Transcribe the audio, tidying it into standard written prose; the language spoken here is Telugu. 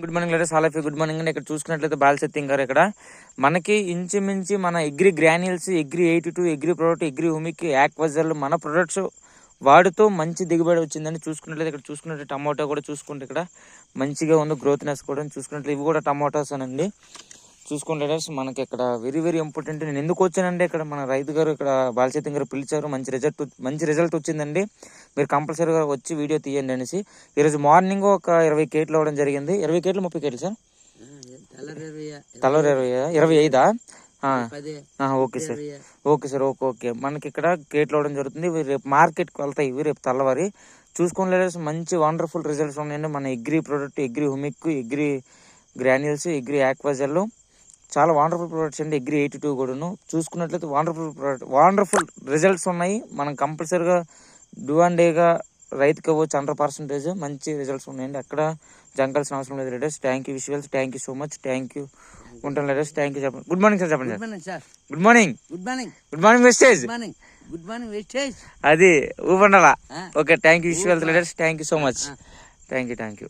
గుడ్ మార్నింగ్ లేదా సాలఫీ గుడ్ మార్నింగ్ అండి. ఇక్కడ చూసుకున్నట్లయితే బాలసత్యం గారు ఇక్కడ మనకి ఇంచుమించి మన agri granules, agri 82, agri product, agri humic, aquagel మన ప్రొడక్ట్స్ వాడుతూ మంచి దిగుబడి వచ్చిందని చూసుకున్నట్లయితే ఇక్కడ చూసుకున్నట్టు టమాటో కూడా చూసుకుంటే ఇక్కడ మంచిగా ఉంది, గ్రోత్నెస్ కూడా చూసుకున్నట్లు ఇవి కూడా టమాటోస్ అనండి. చూసుకుంటే మనకి ఇక్కడ వెరీ వెరీ ఇంపార్టెంట్. నేను ఎందుకు వచ్చానంటే ఇక్కడ మన రైతు గారు ఇక్కడ బాలసత్యం గారు పిలిచారు, మంచి రిజల్ట్ వచ్చిందండి. మీరు కంపల్సరీగా వచ్చి వీడియో తీయండి అనేసి ఈరోజు మార్నింగ్ ఒక 20 కేట్లు అవ్వడం జరిగింది. 20 కేట్లు 30 కేట్లు సార్? తలవరి 25 okay sir, okay sir, okay. మనకి ఇక్కడ కేట్లు అవ్వడం జరుగుతుంది. రేపు మార్కెట్కి వెళ్తాయి ఇవి రేపు తెల్లవారి. చూసుకుని మంచి వండర్ఫుల్ రిజల్ట్స్ ఉన్నాయండి. మన agri product, agri humic, agri granules, agri aquagel చాలా వండర్ఫుల్ ప్రొడక్ట్స్ అండి. ఎగ్రీ 82 కూడాను చూసుకున్నట్లయితే వండర్ఫుల్ రిజల్ట్స్ ఉన్నాయి. మనం కంపల్సరీగా డూ అండ్ డేగా రైతుకి ఇవ్వచ్చు. 100% మంచి రిజల్ట్స్ ఉన్నాయండి. అక్కడ జంకాల్సిన అవసరం లేదు. Leaders thank you, visuals thank you so much, thank you. ఉంటాను లీడర్స్, థ్యాంక్ యూ. చెప్పండి. Good morning sir. చెప్పండి sir. Good morning. Good morning wastage. అది ఊపండాలా. Okay, thank you visuals leaders, thank you so much, thank you.